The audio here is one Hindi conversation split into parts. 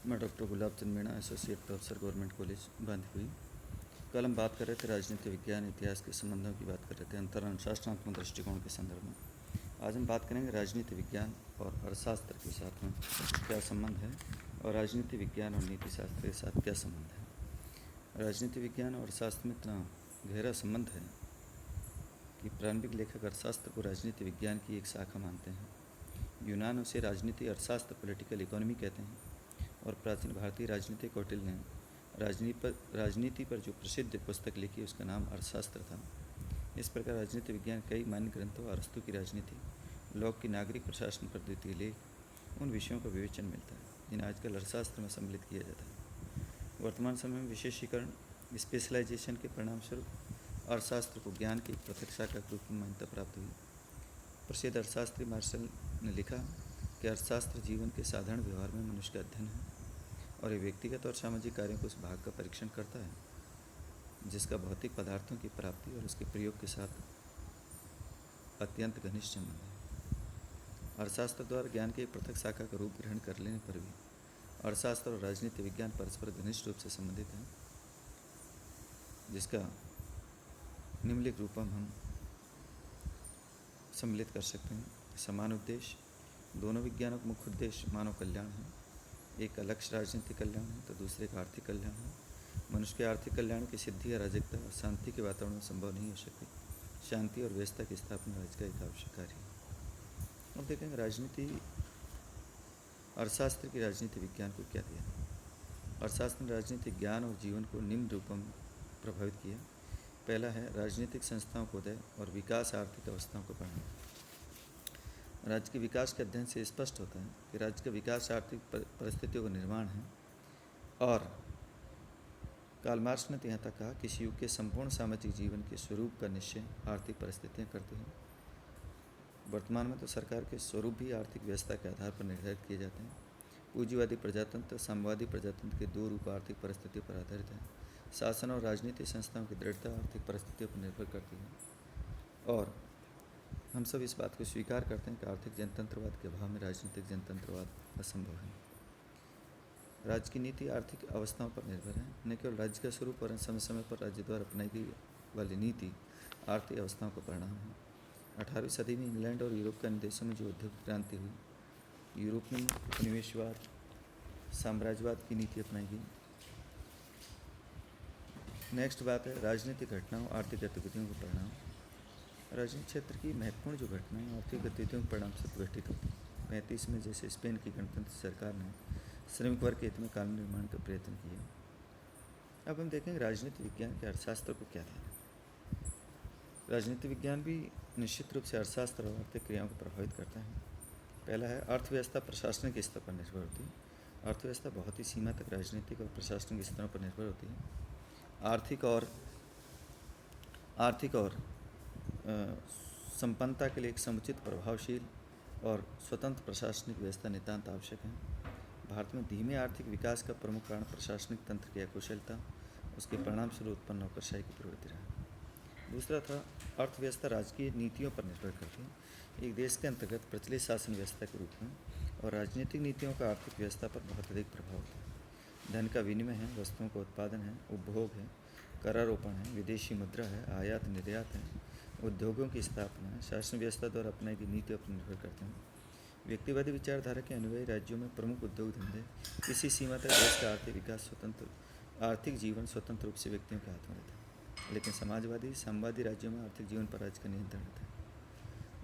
मैं doctor Gulab Chand Meena, associate professor, government college Bandikui. कल हम बात कर रहे थे राजनीति विज्ञान इतिहास के संबंधों की बात कर रहे थे, अंतर अनुशासनात्मक दृष्टिकोण के संदर्भ में। आज हम बात करेंगे राजनीति विज्ञान और अर्थशास्त्र के साथ में क्या संबंध है और राजनीति विज्ञान और नीति शास्त्र के साथ क्या संबंध है। राजनीति विज्ञान और अर्थशास्त्र में इतना गहरा संबंध है कि प्रारंभिक लेखक अर्थशास्त्र को राजनीति विज्ञान की एक शाखा मानते हैं। यूनान उसे राजनीति अर्थशास्त्र, पॉलिटिकल इकोनॉमी कहते हैं, और प्राचीन भारतीय राजनीति कौटिल्य ने राजनीति पर जो प्रसिद्ध पुस्तक लिखी उसका नाम अर्थशास्त्र था। इस प्रकार राजनीति विज्ञान कई मान्य ग्रंथों, अरस्तु की राजनीति, लॉक की नागरिक प्रशासन पद्धति लेख उन विषयों का विवेचन मिलता है जिन्हें आजकल अर्थशास्त्र में सम्मिलित किया जाता है। वर्तमान समय में विशेषीकरण, स्पेशलाइजेशन के परिणामस्वरूप अर्थशास्त्र को ज्ञान की एक पृथक शाखा के रूप में मान्यता प्राप्त हुई। प्रसिद्ध अर्थशास्त्री मार्शल ने लिखा कि अर्थशास्त्र जीवन के साधारण व्यवहार में मनुष्य का अध्ययन है और ये व्यक्तिगत और सामाजिक कार्यों के उस भाग का परीक्षण करता है जिसका भौतिक पदार्थों की प्राप्ति और उसके प्रयोग के साथ अत्यंत घनिष्ठ संबंध है। अर्थशास्त्र द्वारा ज्ञान की एक पृथक शाखा का रूप ग्रहण कर लेने पर भी अर्थशास्त्र और राजनीति विज्ञान परस्पर घनिष्ठ रूप से संबंधित हैं, जिसका निम्नलिखित रूप में हम सम्मिलित कर सकते हैं। समान उद्देश्य, दोनों विज्ञानों का मुख्य उद्देश्य मानव कल्याण है। एक का लक्ष्य राजनीतिक कल्याण है तो दूसरे का आर्थिक कल्याण है। मनुष्य के आर्थिक कल्याण की सिद्धि, अराजकता और शांति के वातावरण में संभव नहीं हो सकती। शांति और व्यवस्था की स्थापना राज्य का एक आवश्यक कार्य है। अब देखेंगे राजनीति अर्थशास्त्र की राजनीति विज्ञान को क्या दिया। अर्थशास्त्र ने राजनीतिक ज्ञान और जीवन को निम्न रूपों में प्रभावित किया। पहला है राजनीतिक संस्थाओं को उदय और विकास, आर्थिक अवस्थाओं को पढ़ना। राज्य के विकास के अध्ययन से स्पष्ट होता है कि राज्य का विकास आर्थिक परिस्थितियों का निर्माण है, और कार्ल मार्क्स ने तो यहाँ तक कहा किसी युग के संपूर्ण सामाजिक जीवन के स्वरूप का निश्चय आर्थिक परिस्थितियाँ करती हैं। वर्तमान में तो सरकार के स्वरूप भी आर्थिक व्यवस्था के आधार पर निर्धारित किए जाते हैं। पूंजीवादी प्रजातंत्र, साम्यवादी प्रजातंत्र के दो रूप आर्थिक परिस्थितियों पर आधारित हैं। शासन और राजनीतिक संस्थाओं की दृढ़ता आर्थिक परिस्थितियों पर निर्भर करती है, और हम सब इस बात को स्वीकार करते हैं कि आर्थिक जनतंत्रवाद के अभाव में राजनीतिक जनतंत्रवाद असंभव है। राज्य की नीति आर्थिक अवस्थाओं पर निर्भर है। न केवल राज्य का स्वरूप और समय समय पर राज्य द्वारा अपनाई गई वाली नीति आर्थिक अवस्थाओं का परिणाम है। 18वीं सदी में इंग्लैंड और यूरोप के अन्य देशों में जो औद्योगिक क्रांति हुई, यूरोप में उपनिवेशवाद, साम्राज्यवाद की नीति अपनाई गई। नेक्स्ट बात है राजनीतिक घटनाओं, आर्थिक गतिविधियों का परिणाम। राजनीतिक क्षेत्र की महत्वपूर्ण जो घटनाएं आर्थिक गतिविधियों के परिणाम से घटित होती हैं। 35 में जैसे स्पेन की गणतंत्र सरकार ने श्रमिक वर्ग के हित में कानून निर्माण का प्रयत्न किया। अब हम देखेंगे राजनीति विज्ञान के अर्थशास्त्र को क्या देना। राजनीति विज्ञान भी निश्चित रूप से अर्थशास्त्र और आर्थिक क्रियाओं को प्रभावित करता है। पहला है अर्थव्यवस्था प्रशासनिक स्तर पर निर्भर होती है। अर्थव्यवस्था बहुत ही सीमा तक राजनीतिक और प्रशासनिक स्तरों पर निर्भर होती है। आर्थिक और संपन्नता के लिए एक समुचित, प्रभावशील और स्वतंत्र प्रशासनिक व्यवस्था नितांत आवश्यक है। भारत में धीमे आर्थिक विकास का प्रमुख कारण प्रशासनिक तंत्र की अकुशलता, उसके परिणाम स्वरूप उत्पन्न नौकरशाही की प्रवृत्ति रहा। दूसरा था अर्थव्यवस्था राजकीय नीतियों पर निर्भर करती है। एक देश के अंतर्गत प्रचलित शासन व्यवस्था के रूप में और राजनीतिक नीतियों का आर्थिक व्यवस्था पर बहुत अधिक प्रभाव होता है। धन का विनिमय है, वस्तुओं का उत्पादन है, उपभोग है, करारोपण है, विदेशी मुद्रा है, आयात निर्यात है, उद्योगों की स्थापना है। शासन व्यवस्था द्वारा अपनाई गई नीतियों पर निर्भर करते हैं। व्यक्तिवादी विचारधारा के अनुयायी राज्यों में प्रमुख उद्योग धंधे किसी सीमा तक देश का आर्थिक विकास, आर्थिक जीवन स्वतंत्र रूप से व्यक्तियों के हाथ में रहता है। लेकिन समाजवादी, साम्यवादी राज्यों में आर्थिक जीवन पर राज्य का नियंत्रण रहता है।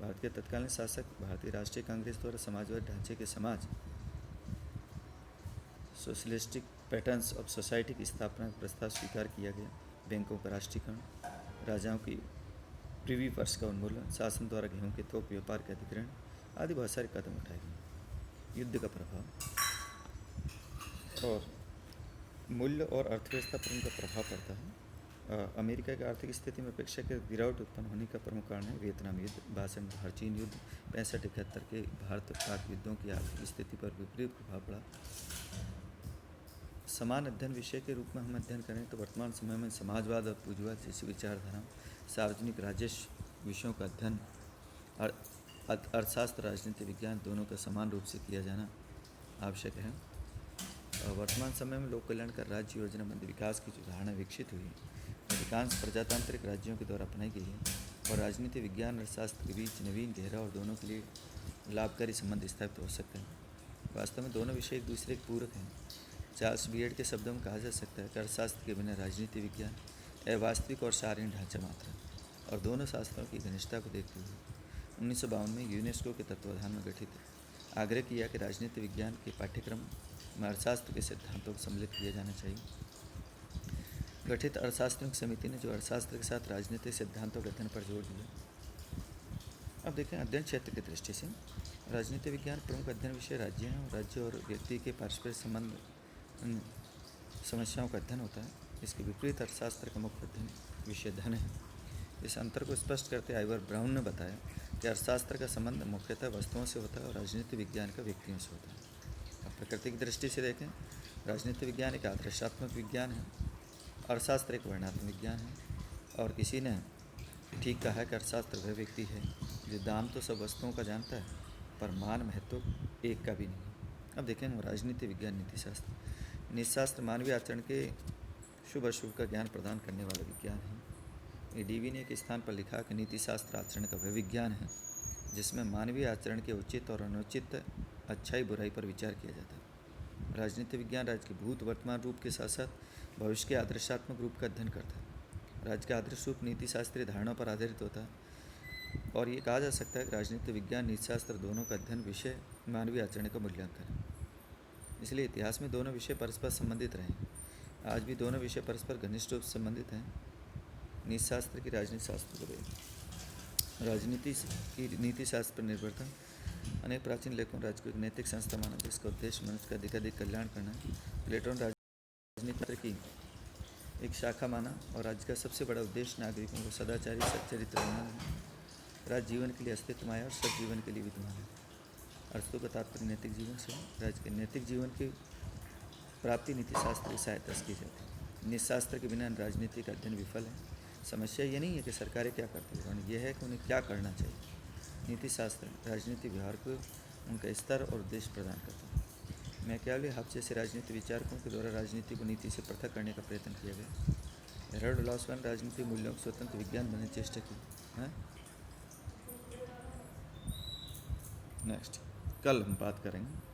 भारत के तत्कालीन शासक भारतीय राष्ट्रीय कांग्रेस द्वारा समाजवादी ढांचे के समाज, सोशलिस्टिक पैटर्न्स ऑफ सोसाइटी की स्थापना का प्रस्ताव स्वीकार किया गया। बैंकों का राष्ट्रीयकरण, राजाओं की प्रिवी पर्स का उन्मूलन, शासन द्वारा गेहूं के थोक व्यापार के अधिग्रहण आदि बहुत सारे कदम उठाए गए। युद्ध का प्रभाव और मूल्य और अर्थव्यवस्था पर उनका प्रभाव पड़ता है। अमेरिका की आर्थिक स्थिति में अपेक्षाकृत गिरावट उत्पन्न होने का प्रमुख कारण है वियतनाम युद्ध, भाषण भारत चीन युद्ध, 65-71 के भारत पाक युद्धों की आर्थिक स्थिति पर विपरीत प्रभाव पड़ा। समान अध्ययन विषय के रूप में हम अध्ययन करें तो वर्तमान समय में समाजवाद और पूंजीवाद जैसी विचारधारा, सार्वजनिक राजस्व विषयों का अध्ययन, अर्थशास्त्र, राजनीति विज्ञान दोनों का समान रूप से किया जाना आवश्यक है। वर्तमान समय में लोक कल्याण कर राज्य योजना मध्य विकास की जो धारणा विकसित हुई अधिकांश प्रजातांत्रिक राज्यों के द्वारा अपनाई गई है और राजनीति विज्ञान और शास्त्र के बीच नवीन गहरा और दोनों के लिए लाभकारी संबंध स्थापित हो सकते हैं। वास्तव में दोनों विषय एक दूसरे के पूरक हैं। चार्ल्स बीएड के शब्दों में कहा जा सकता है कि अर्थशास्त्र के बिना राजनीति विज्ञान अवास्तविक और साधारण ढांचा मात्र है। और दोनों शास्त्रों की घनिष्ठता को देखते हुए 1952 में यूनेस्को के तत्वाधान में गठित आग्रह किया कि राजनीति विज्ञान के पाठ्यक्रम में अर्थशास्त्र के सिद्धांतों को सम्मिलित किया जाना चाहिए। गठित अर्थशास्त्रियों की समिति ने जो अर्थशास्त्र के साथ राजनीतिक सिद्धांतों के अध्ययन पर जोर दिया। अब देखें अध्ययन क्षेत्र की दृष्टि से राजनीति विज्ञान प्रमुख अध्ययन विषय राज्य हैं और राज्य और व्यक्ति के पारस्परिक संबंध समस्याओं का अध्ययन होता है। इसके विपरीत अर्थशास्त्र का मुख्य अध्ययन विषय धन है। इस अंतर को स्पष्ट करते आइवर ब्राउन ने बताया कि अर्थशास्त्र का संबंध मुख्यतः वस्तुओं से होता है और राजनीति विज्ञान का व्यक्तियों से होता है। अब प्रकृति की दृष्टि से देखें, राजनीति विज्ञान एक आदर्शात्मक विज्ञान है, अर्थशास्त्र एक वर्णनात्मक विज्ञान है। और किसी ने ठीक कहा है कि अर्थशास्त्र वह व्यक्ति है जो दाम तो सब वस्तुओं का जानता है पर मान महत्व एक का भी नहीं। अब देखें हम राजनीति विज्ञान नीतिशास्त्र। नीतिशास्त्र मानवीय आचरण के शुभ अशुभ का ज्ञान प्रदान करने वाला विज्ञान है। डीवी ने एक स्थान पर लिखा कि नीतिशास्त्र आचरण का वह विज्ञान है जिसमें मानवीय आचरण के उचित और अनुचित अच्छाई बुराई पर विचार किया जाता है। राजनीति विज्ञान राज्य के भूत वर्तमान रूप के साथ साथ भविष्य के आदर्शात्मक रूप का अध्ययन करता है। राज्य का आदर्श रूप नीति शास्त्रीय धारणाओं पर आधारित होता है और ये कहा जा सकता है कि राजनीति विज्ञान नीतिशास्त्र दोनों का अध्ययन विषय मानवीय आचरण का मूल्यांकन है। इसलिए इतिहास में दोनों विषय परस्पर संबंधित रहे। आज भी दोनों विषय परस्पर घनिष्ठ रूप से संबंधित हैं। नीतिशास्त्र की राजनीति शास्त्र को राजनीति की नीति शास्त्र पर निर्भरता। अनेक प्राचीन लेखों राज्य को एक नैतिक संस्था माना जिसका उद्देश्य मनुष्य का अधिकाधिक कल्याण करना है। प्लेटो ने राजनीति की एक शाखा माना और राज्य का सबसे बड़ा उद्देश्य नागरिकों को सदाचारी सच्चरित्र बनाना है। राज्य जीवन के लिए अस्तित्व आया और सब जीवन के लिए विद्यमान है। अर्थों का तात्पर्य नैतिक जीवन से राज्य के नैतिक जीवन की प्राप्ति नीतिशास्त्र की सहायता से की जाती है। नीतिशास्त्र के बिना राजनीति का अध्ययन विफल है। समस्या ये नहीं है कि सरकारें क्या करती है, यह है कि उन्हें क्या करना चाहिए। नीतिशास्त्र राजनीति व्यवहार को उनका स्तर और उद्देश्य प्रदान करता है। मैकियावेली हाफ जैसे राजनीति विचारकों के द्वारा राजनीति को नीति से पृथक करने का प्रयत्न किया गया। हेरोल्ड लॉसबर्न राजनीति मूल्यों को स्वतंत्र विज्ञान बनने की चेष्टा की है। नेक्स्ट कल हम बात करेंगे